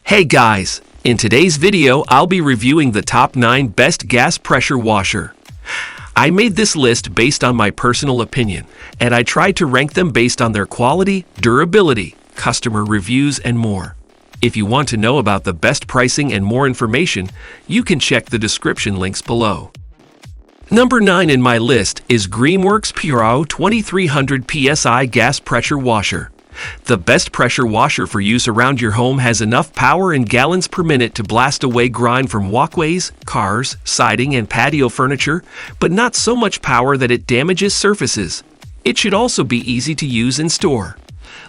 Hey guys, in today's video I'll be reviewing the top 9 best gas pressure washer. I made this list based on my personal opinion, and I tried to rank them based on their quality, durability, customer reviews, and more. If you want to know about the best pricing and more information, you can check the description links below. Number 9 in my list is Greenworks Purao 2300 PSI gas pressure washer. The best pressure washer for use around your home has enough power in gallons per minute to blast away grime from walkways, cars, siding, and patio furniture, but not so much power that it damages surfaces. It should also be easy to use and store.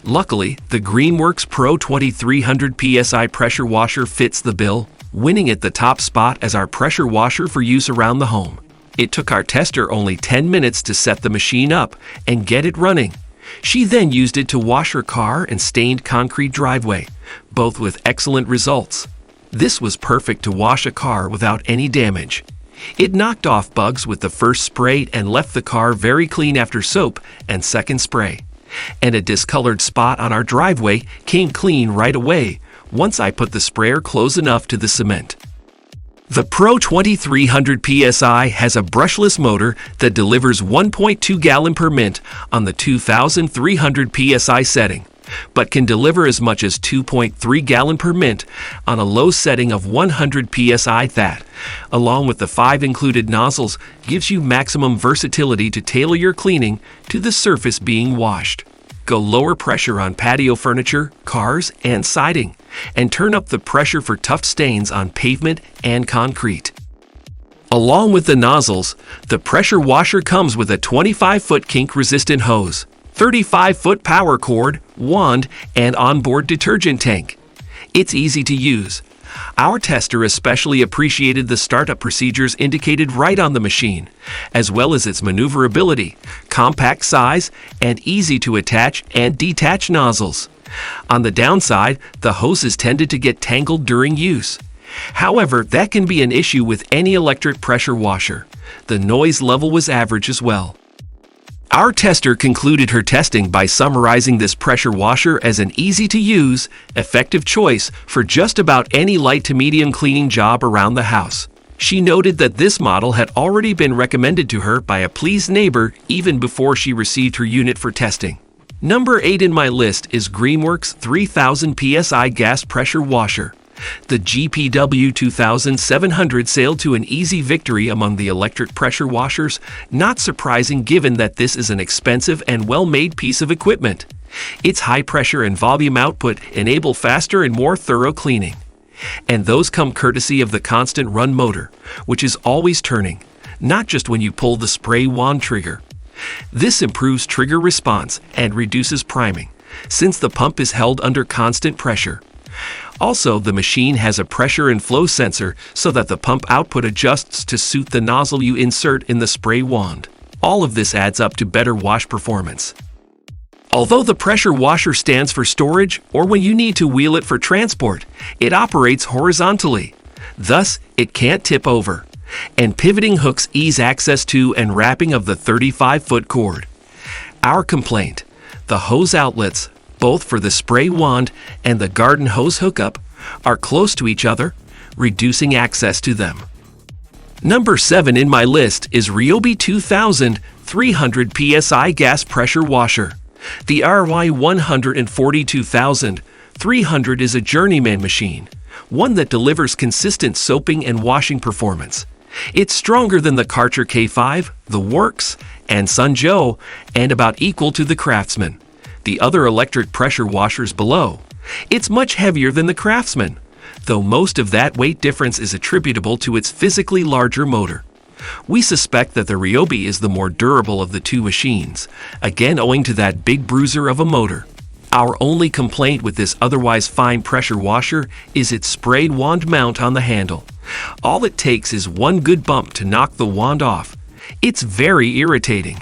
Luckily, the Greenworks Pro 2300 PSI pressure washer fits the bill, winning at the top spot as our pressure washer for use around the home. It took our tester only 10 minutes to set the machine up and get it running. She then used it to wash her car and stained concrete driveway, both with excellent results. This was perfect to wash a car without any damage. It knocked off bugs with the first spray and left the car very clean after soap and second spray. And a discolored spot on our driveway came clean right away once I put the sprayer close enough to the cement. The Pro 2300 PSI has a brushless motor that delivers 1.2 gallon per minute on the 2300 PSI setting, but can deliver as much as 2.3 gallon per minute on a low setting of 100 PSI. That, along with the 5 included nozzles, gives you maximum versatility to tailor your cleaning to the surface being washed. Go lower pressure on patio furniture, cars, and siding, and turn up the pressure for tough stains on pavement and concrete. Along with the nozzles, the pressure washer comes with a 25-foot kink-resistant hose, 35-foot power cord, wand, and onboard detergent tank. It's easy to use. Our tester especially appreciated the startup procedures indicated right on the machine, as well as its maneuverability, compact size, and easy to attach and detach nozzles. On the downside, the hoses tended to get tangled during use. However, that can be an issue with any electric pressure washer. The noise level was average as well. Our tester concluded her testing by summarizing this pressure washer as an easy-to-use, effective choice for just about any light to medium cleaning job around the house. She noted that this model had already been recommended to her by a pleased neighbor even before she received her unit for testing. Number 8 in my list is Greenworks 3000 PSI gas pressure washer. The GPW 2700 sailed to an easy victory among the electric pressure washers, not surprising given that this is an expensive and well-made piece of equipment. Its high pressure and volume output enable faster and more thorough cleaning. And those come courtesy of the constant run motor, which is always turning, not just when you pull the spray wand trigger. This improves trigger response and reduces priming, since the pump is held under constant pressure. Also, the machine has a pressure and flow sensor so that the pump output adjusts to suit the nozzle you insert in the spray wand. All of this adds up to better wash performance. Although the pressure washer stands for storage or when you need to wheel it for transport, it operates horizontally. Thus, it can't tip over. And pivoting hooks ease access to and wrapping of the 35-foot cord. Our complaint: the hose outlets, both for the spray wand and the garden hose hookup, are close to each other, reducing access to them. Number 7 in my list is Ryobi 2000 300 PSI gas pressure washer. The RY142 300 is a journeyman machine, one that delivers consistent soaping and washing performance. It's stronger than the Karcher K5, the Worx, and Joe, and about equal to the Craftsman, the other electric pressure washers below. It's much heavier than the Craftsman, though most of that weight difference is attributable to its physically larger motor. We suspect that the Ryobi is the more durable of the two machines, again owing to that big bruiser of a motor. Our only complaint with this otherwise fine pressure washer is its sprayed wand mount on the handle. All it takes is one good bump to knock the wand off. It's very irritating.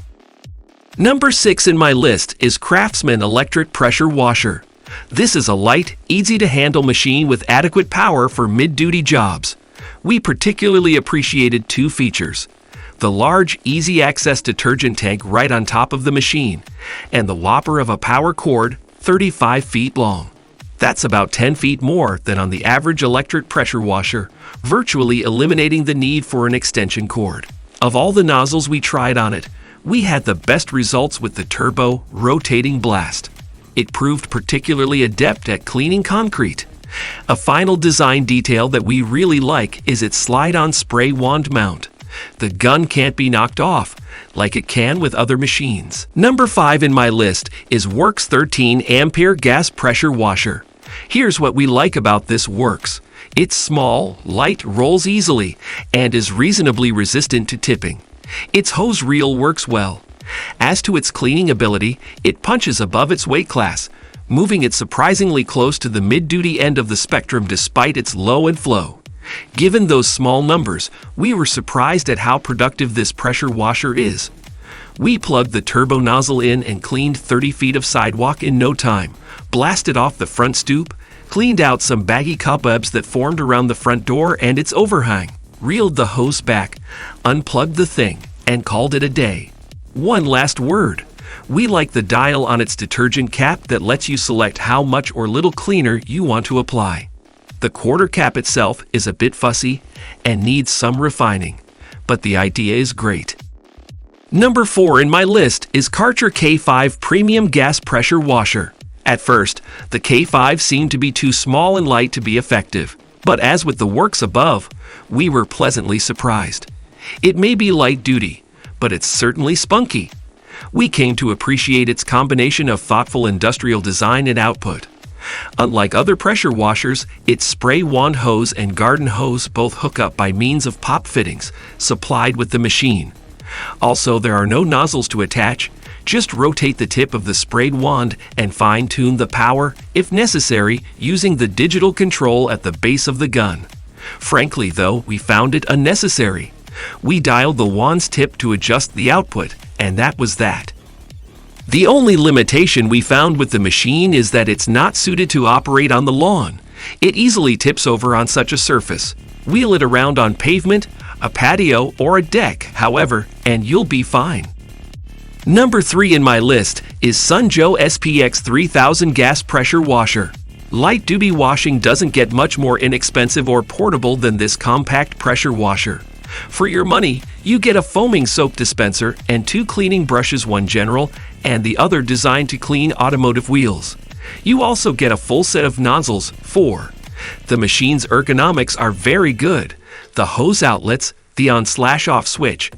Number 6 in my list is Craftsman electric pressure washer. This is a light, easy-to-handle machine with adequate power for mid-duty jobs. We particularly appreciated 2 features: the large, easy-access detergent tank right on top of the machine, and the whopper of a power cord 35 feet long. That's about 10 feet more than on the average electric pressure washer, virtually eliminating the need for an extension cord. Of all the nozzles we tried on it, we had the best results with the turbo rotating blast. It proved particularly adept at cleaning concrete. A final design detail that we really like is its slide-on spray wand mount. The gun can't be knocked off, like it can with other machines. Number 5 in my list is Worx 13 Ampere gas pressure washer. Here's what we like about this Worx. It's small, light, rolls easily, and is reasonably resistant to tipping. Its hose reel works well. As to its cleaning ability, it punches above its weight class, moving it surprisingly close to the mid-duty end of the spectrum despite its low end flow. Given those small numbers, we were surprised at how productive this pressure washer is. We plugged the turbo nozzle in and cleaned 30 feet of sidewalk in no time, blasted off the front stoop, cleaned out some baggy cobwebs that formed around the front door and its overhang, reeled the hose back, unplugged the thing, and called it a day. One last word. We like the dial on its detergent cap that lets you select how much or little cleaner you want to apply. The quarter cap itself is a bit fussy and needs some refining, but the idea is great. Number 4 in my list is Karcher K5 Premium Gas Pressure Washer. At first, the K5 seemed to be too small and light to be effective, but as with the Worx above, we were pleasantly surprised. It may be light duty, but it's certainly spunky. We came to appreciate its combination of thoughtful industrial design and output. Unlike other pressure washers, its spray wand hose and garden hose both hook up by means of pop fittings supplied with the machine. Also, there are no nozzles to attach. Just rotate the tip of the sprayed wand and fine-tune the power, if necessary, using the digital control at the base of the gun. Frankly, though, we found it unnecessary. We dialed the wand's tip to adjust the output, and that was that. The only limitation we found with the machine is that it's not suited to operate on the lawn. It easily tips over on such a surface. Wheel it around on pavement, a patio, or a deck, however, and you'll be fine. Number 3 in my list is Joe SPX3000 Gas Pressure Washer. Light-duty washing doesn't get much more inexpensive or portable than this compact pressure washer. For your money, you get a foaming soap dispenser and 2 cleaning brushes, one general and the other designed to clean automotive wheels. You also get a full set of nozzles, 4. The machine's ergonomics are very good. The hose outlets, the on/off switch,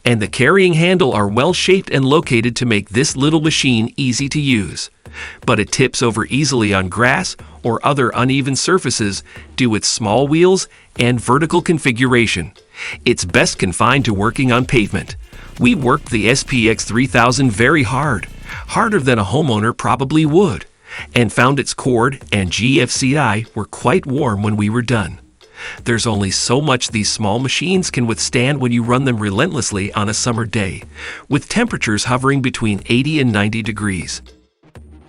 and the carrying handle are well shaped and located to make this little machine easy to use. But it tips over easily on grass or other uneven surfaces due to its small wheels and vertical configuration. It's best confined to working on pavement. We worked the SPX3000 very hard, harder than a homeowner probably would, and found its cord and GFCI were quite warm when we were done. There's only so much these small machines can withstand when you run them relentlessly on a summer day, with temperatures hovering between 80 and 90 degrees.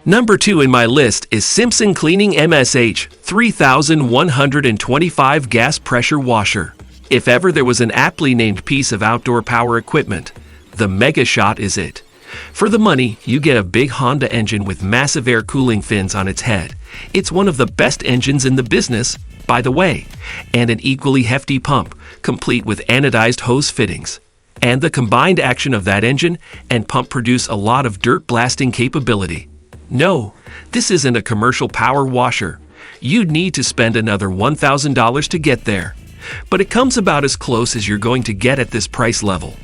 Number 2 in my list is Simpson Cleaning MSH 3125 Gas Pressure Washer. If ever there was an aptly named piece of outdoor power equipment, the Mega Shot is it. For the money, you get a big Honda engine with massive air cooling fins on its head. It's one of the best engines in the business, by the way, and an equally hefty pump, complete with anodized hose fittings. And the combined action of that engine and pump produce a lot of dirt blasting capability. No, this isn't a commercial power washer. You'd need to spend another $1,000 to get there. But it comes about as close as you're going to get at this price level.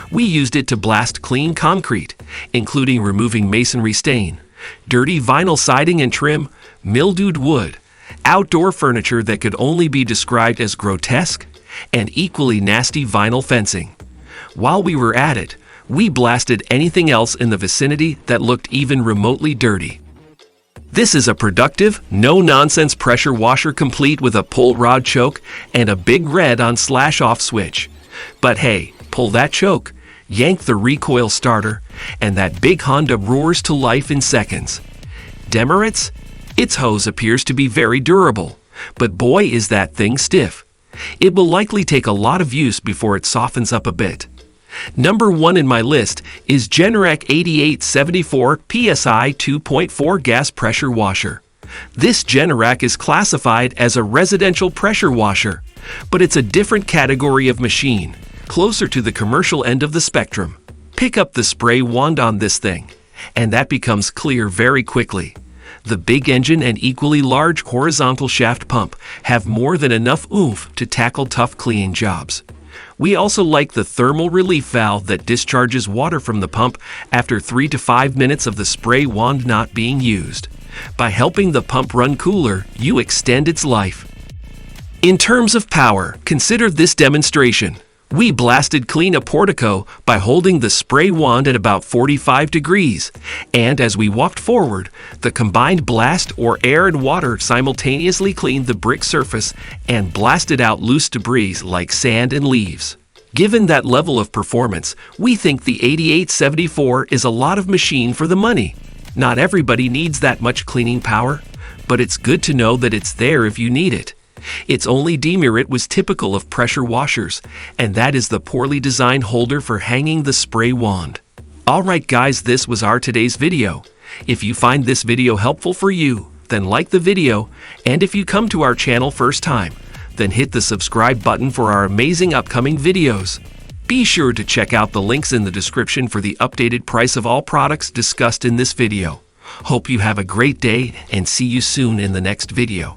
We used it to blast clean concrete, including removing masonry stain, dirty vinyl siding and trim, mildewed wood, outdoor furniture that could only be described as grotesque, and equally nasty vinyl fencing. While we were at it, we blasted anything else in the vicinity that looked even remotely dirty. This is a productive, no-nonsense pressure washer complete with a pull rod choke and a big red on/off switch. But hey, pull that choke, yank the recoil starter, and that big Honda roars to life in seconds. Demerits? Its hose appears to be very durable, but boy is that thing stiff. It will likely take a lot of use before it softens up a bit. Number 1 in my list is Generac 8874 PSI 2.4 Gas Pressure Washer. This Generac is classified as a residential pressure washer, but it's a different category of machine, closer to the commercial end of the spectrum. Pick up the spray wand on this thing, and that becomes clear very quickly. The big engine and equally large horizontal shaft pump have more than enough oomph to tackle tough cleaning jobs. We also like the thermal relief valve that discharges water from the pump after 3 to 5 minutes of the spray wand not being used. By helping the pump run cooler, you extend its life. In terms of power, consider this demonstration. We blasted clean a portico by holding the spray wand at about 45 degrees, and as we walked forward, the combined blast or air and water simultaneously cleaned the brick surface and blasted out loose debris like sand and leaves. Given that level of performance, we think the 8874 is a lot of machine for the money. Not everybody needs that much cleaning power, but it's good to know that it's there if you need it. Its only demerit was typical of pressure washers, and that is the poorly designed holder for hanging the spray wand. Alright guys, this was our today's video. If you find this video helpful for you, then like the video, and if you come to our channel first time, then hit the subscribe button for our amazing upcoming videos. Be sure to check out the links in the description for the updated price of all products discussed in this video. Hope you have a great day and see you soon in the next video.